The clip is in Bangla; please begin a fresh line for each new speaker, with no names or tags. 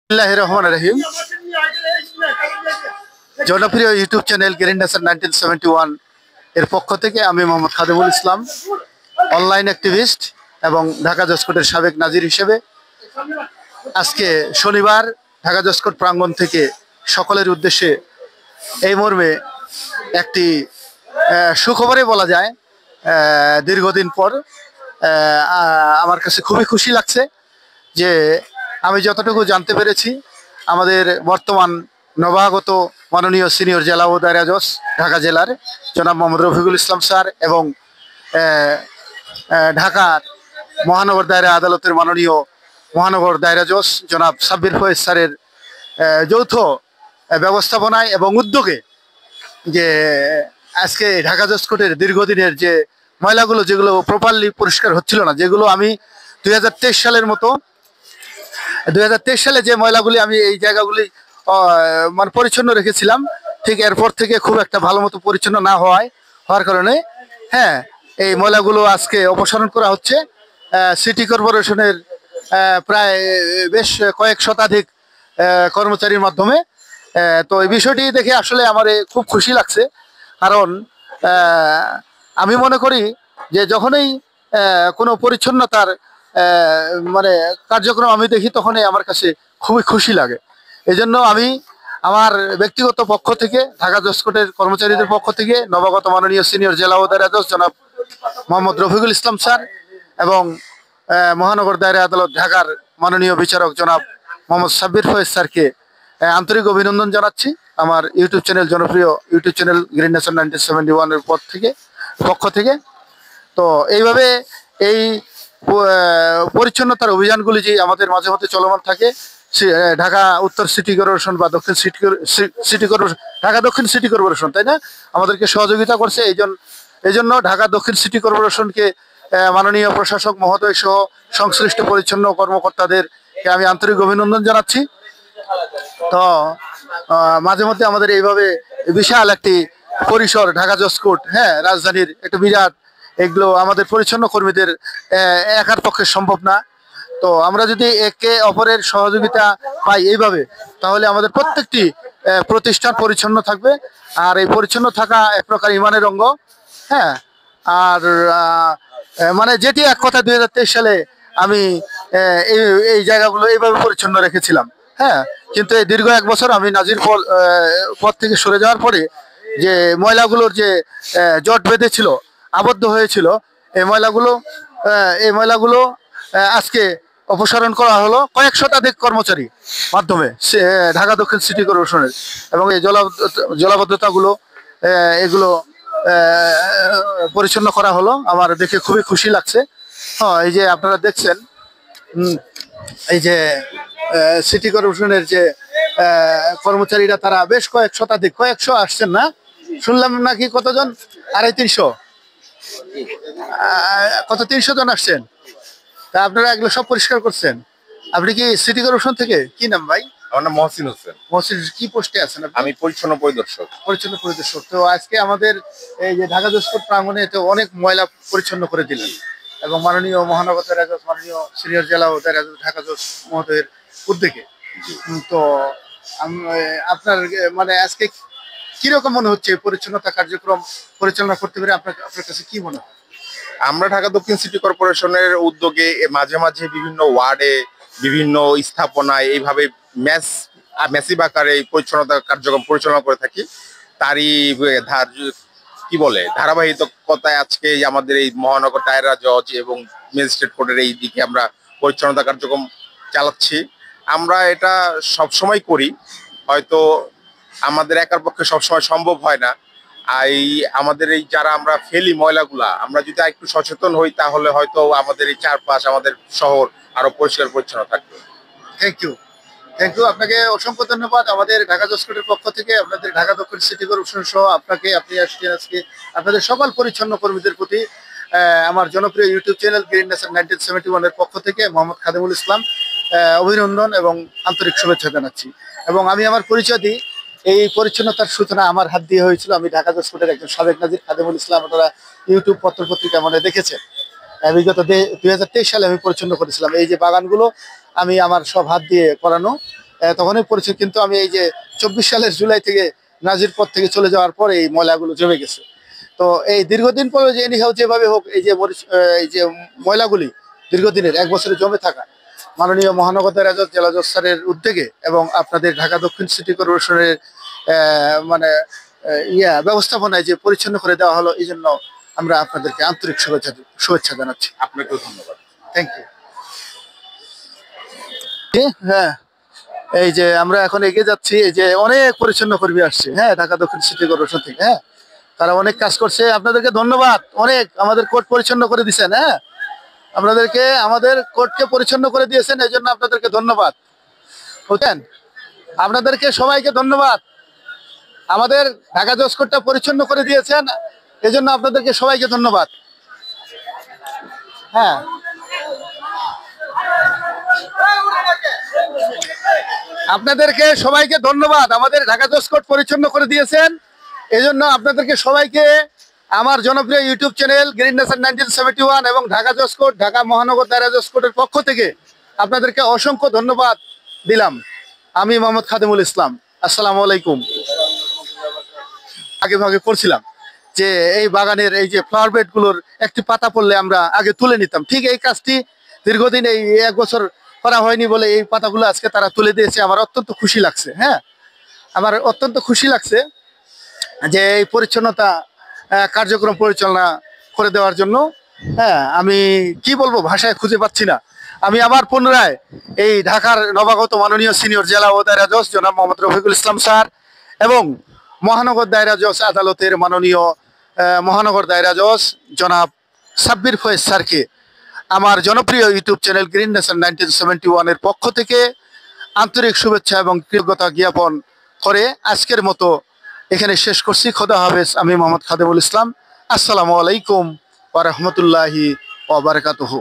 বিসমিল্লাহির রহমানির রহিম। জনপ্রিয় ইউটিউব চ্যানেল গ্রিন নেশন 1971 এর পক্ষ থেকে আমি মোহাম্মদ খাদিমুল ইসলাম, অনলাইন অ্যাক্টিভিস্ট এবং ঢাকা জজকোর্টের সাবেক নাজির হিসেবে আজকে শনিবার ঢাকা জজকোর্ট প্রাঙ্গণ থেকে সকলের উদ্দেশ্যে এই মর্মে একটি সুখবরে বলা যায়। দীর্ঘদিন পর আমার কাছে খুবই খুশি লাগছে যে আমি যতটুকু জানতে পেরেছি, আমাদের বর্তমান নবাগত মাননীয় সিনিয়র জেলা ও দায়রা জজ ঢাকা জেলার জনাব মোহাম্মদ রফিকুল ইসলাম স্যার এবং ঢাকার মহানগর দায়রা আদালতের মাননীয় মহানগর দায়রা জজ জনাব সাব্বির ফয়েজ স্যারের যৌথ ব্যবস্থাপনায় এবং উদ্যোগে যে আজকে ঢাকা জজকোর্টের দীর্ঘদিনের যে ময়লাগুলো, যেগুলো প্রপারলি পরিষ্কার হচ্ছিল না, যেগুলো আমি 2023 সালের মতো 2023 সালে যে ময়লাগুলি আমি এই জায়গাগুলি মানে পরিচ্ছন্ন রেখেছিলাম, ঠিক এরপর থেকে খুব একটা ভালো মতো পরিচ্ছন্ন না হওয়ার কারণে এই ময়লাগুলো আজকে অপসারণ করা হচ্ছে সিটি কর্পোরেশনের প্রায় বেশ কয়েক শতাধিক কর্মচারীর মাধ্যমে। তো এই বিষয়টি দেখে আসলে আমার খুব খুশি লাগছে, কারণ আমি মনে করি যে যখনই কোনো পরিচ্ছন্নতার মানে কার্যক্রম আমি দেখি, তখনই আমার কাছে খুবই খুশি লাগে। এজন্য আমি আমার ব্যক্তিগত পক্ষ থেকে, ঢাকা জজকোর্টের কর্মচারীদের পক্ষ থেকে নবাগত মাননীয় সিনিয়র জেলা ও দায়রা জজ জনাব মোহাম্মদ রফিকুল ইসলাম স্যার এবং মহানগর দায়রা আদালত ঢাকার মাননীয় বিচারক জনাব মোহাম্মদ সাব্বির ফয়েজ স্যারকে আন্তরিক অভিনন্দন জানাচ্ছি আমার ইউটিউব চ্যানেল, জনপ্রিয় ইউটিউব চ্যানেল গ্রিন নেশন 1971 এর পক্ষ থেকে। তো এইভাবে এই পরিচ্ছন্নতার অভিযানগুলি যে আমাদের মাঝে মধ্যে চলমান থাকে, ঢাকা উত্তর সিটি কর্পোরেশন বা দক্ষিণ সিটি কর্পোরেশন, ঢাকা দক্ষিণ সিটি কর্পোরেশন, তাই না, আমাদেরকে সহযোগিতা করছে। এই জন্য ঢাকা দক্ষিণ সিটি কর্পোরেশনকে মাননীয় প্রশাসক মহোদয় সহ সংশ্লিষ্ট পরিচ্ছন্ন কর্মকর্তাদেরকে আমি আন্তরিক অভিনন্দন জানাচ্ছি। তো মাঝে মধ্যে আমাদের এইভাবে বিশাল একটি পরিসর ঢাকা জজকোর্ট, রাজধানীর একটা বিরাট, এগুলো আমাদের পরিচ্ছন্ন কর্মীদের একার পক্ষে সম্ভব না। তো আমরা যদি একে অপরের সহযোগিতা পাই এইভাবে, তাহলে আমাদের প্রত্যেকটি প্রতিষ্ঠান পরিচ্ছন্ন থাকবে। আর এই পরিচ্ছন্ন থাকা এক প্রকার ইমানের অঙ্গ। আর মানে যেটি এক কথা 2023 সালে আমি এই জায়গাগুলো এইভাবে পরিচ্ছন্ন রেখেছিলাম। কিন্তু এই দীর্ঘ 1 বছর আমি নাজির পদ থেকে সরে যাওয়ার পরে যে ময়লাগুলোর যে জট বেঁধেছিল, আবদ্ধ হয়েছিল, এই ময়লাগুলো আজকে অপসারণ করা হলো কয়েক শতাধিক কর্মচারী মাধ্যমে ঢাকা দক্ষিণ সিটি কর্পোরেশনের। এবং এই জলাবদ্ধতাগুলো এগুলো পরিচ্ছন্ন করা হলো। আমার দেখে খুবই খুশি লাগছে। এই যে আপনারা দেখছেন, এই যে সিটি কর্পোরেশনের যে কর্মচারীরা, তারা বেশ কয়েকশো আসছেন না, শুনলাম নাকি কতজন, 250-300 300 জন আসছেন। তা আপনারা এগুলো সব পরিষ্কার করছেন? আপনি কি সিটি কর্পোরেশন থেকে? কি নাম ভাই?
আমার নাম মহসিন হোসেন।
মহসিন, কি পোস্টে আছেন আপনি?
আমি পরিচ্ছন্ন পরিদর্শক।
তো আজকে আমাদের এই যে ঢাকা জজকোর্ট প্রাঙ্গণে তো অনেক ময়লা পরিচ্ছন্ন করে দিলেন, এবং মাননীয় মহানগর দায়রা জজ, মাননীয় সিনিয়র জেলা ও দায়রা জজ ঢাকা জজ মহোদয়ের উদ্যোগে। তো আপনার মানে আজকে কিরকম মনে হচ্ছে পরিচ্ছন্নতা কার্যক্রম পরিচালনা করতে পেরে? আপনার কাছে কি মনে হয়?
আমরা ঢাকা দক্ষিণ সিটি কর্পোরেশনের উদ্যোগে মাঝে মাঝে বিভিন্ন ওয়ার্ডে, বিভিন্ন স্থাপনায় এইভাবে ম্যাসিভ আকারে পরিচ্ছন্নতা কার্যক্রম পরিচালনা করে থাকি। তারই ধারাবাহিকতায় আজকে আমাদের এই মহানগর দায়রা জজ এবং ম্যাজিস্ট্রেট কোর্টের এই দিকে আমরা পরিচ্ছন্নতা কার্যক্রম চালাচ্ছি। আমরা এটা সবসময় করি, হয়তো আমাদের একার পক্ষে সবসময় সম্ভব হয় না। আমাদের এই যারা আমরা ফেলি ময়লাগুলা, আমরা যদি একটু সচেতন হই, তাহলে হয়তো আমাদের এই চারপাশ, আমাদের শহর আরো পরিষ্কার পরিচ্ছন্ন থাকবে।
থ্যাংক ইউ আপনাকে অসংখ্য ধন্যবাদ আমাদের ঢাকা জজকোর্টের পক্ষ থেকে, আপনাদের ঢাকা দক্ষিণ সিটি কর্পোরেশন সহ আপনি আসছেন আজকে, আপনাদের সকল পরিচ্ছন্ন কর্মীদের প্রতি আমার জনপ্রিয় ইউটিউব চ্যানেল গ্রিন নেশন 1971 এর পক্ষ থেকে মোহাম্মদ খাদিমুল ইসলাম অভিনন্দন এবং আন্তরিক শুভেচ্ছা জানাচ্ছি। এবং আমি আমার পরিচয় দিই, এই পরিচ্ছন্নতার সূচনা আমার হাত দিয়ে হয়েছিল। আমি ঢাকা জজকোর্টের একজন সাবেক নাজির খাদিমুল ইসলাম, আপনারা ইউটিউব পত্র পত্রিকা মনে দেখেছেন। বিগত 2023 সালে আমি পরিচ্ছন্ন করেছিলাম। এই যে বাগানগুলো আমি আমার সব হাত দিয়ে করানো, তখনই পরিচিত, কিন্তু আমি এই যে 24 সালের জুলাই থেকে নাজির পথ থেকে চলে যাওয়ার পরে এই ময়লাগুলো জমে গেছে। তো এই দীর্ঘদিন পরে যে এনিহাও যেভাবে হোক এই যে ময়লাগুলি দীর্ঘদিনের 1 বছরে জমে থাকা, মাননীয় মহানগর দায়রা জজ জেলা জজ স্যারের উদ্যোগে এবং আপনাদের ঢাকা দক্ষিণ সিটি কর্পোরেশনের মানে ব্যবস্থাপনায় যে পরিচ্ছন্ন করে দেওয়া হলো, এই জন্য আমরা আপনাদেরকে আন্তরিক শুভেচ্ছা জানাচ্ছি।
আপনাকেও ধন্যবাদ।
Thank you. হ্যাঁ, এই যে আমরা এখন এগিয়ে যাচ্ছি, এই যে অনেক পরিচ্ছন্ন কর্মী আসছে, হ্যাঁ, ঢাকা দক্ষিণ সিটি কর্পোরেশন থেকে। হ্যাঁ, তারা অনেক কাজ করছে, আপনাদেরকে ধন্যবাদ। অনেক আমাদের কোর্ট পরিচ্ছন্ন করে দিয়েছেন। হ্যাঁ, আপনাদেরকে আমাদের কোর্টকে পরিচ্ছন্ন করে দিয়েছেন, এই জন্য আপনাদেরকে ধন্যবাদ। বুঝছেন, আপনাদেরকে সবাইকে ধন্যবাদ। আমাদের ঢাকা জজ কোর্টটা পরিচ্ছন্ন করে দিয়েছেন, এই জন্য আপনাদেরকে সবাইকে ধন্যবাদ। হ্যাঁ, আপনাদেরকে সবাইকে ধন্যবাদ। আমাদের ঢাকা জজ কোর্ট পরিচ্ছন্ন করে দিয়েছেন, এই জন্য আপনাদেরকে সবাইকে আমার জনপ্রিয় ইউটিউব চ্যানেল গ্রিন নেশন 1971 এবং ঢাকা জজ কোর্ট, ঢাকা মহানগর দায়রা জজ কোর্টের পক্ষ থেকে আপনাদেরকে অসংখ্য ধন্যবাদ দিলাম। আমি মোহাম্মদ খাদেমুল ইসলাম। আসসালামু আলাইকুম। আগে ভাগে করছিলাম যে এই বাগানের এই যে ফ্লাওয়ার বেড গুলোর একটি পাতা পড়লে আমরা আগে তুলে নিতাম, ঠিক এই কাজটি দীর্ঘদিন এই 1 বছর করা হয়নি বলে এই পাতাগুলো আজকে তারা তুলে দিয়েছে। আমার অত্যন্ত খুশি লাগছে। হ্যাঁ, আমার অত্যন্ত খুশি লাগছে যে এই পরিচ্ছন্নতা কার্যক্রম পরিচালনা করে দেওয়ার জন্য। হ্যাঁ, আমি কি বলবো, ভাষায় খুঁজে পাচ্ছি না। আমি আবার পুনরায় এই ঢাকার নবাগত মাননীয় সিনিয়র জেলা ও দায়রা জজ জনাব মোহাম্মদ রফিকুল ইসলাম স্যার এবং মহানগর দায়রা জজ আদালতের মাননীয় মহানগর দায়রা জজ জনাব সাব্বির ফয়েজ স্যারকে আমার জনপ্রিয় ইউটিউব চ্যানেল গ্রিন নেশন 1971 এর পক্ষ থেকে আন্তরিক শুভেচ্ছা এবং কৃতজ্ঞতা জ্ঞাপন করে আজকের মতো এখানে শেষ করছি। খোদা হাফেজ। আমি মোহাম্মদ খাদেমুল ইসলাম। আসসালামু আলাইকুম ওয়া রাহমাতুল্লাহি ওয়া বারাকাতুহু।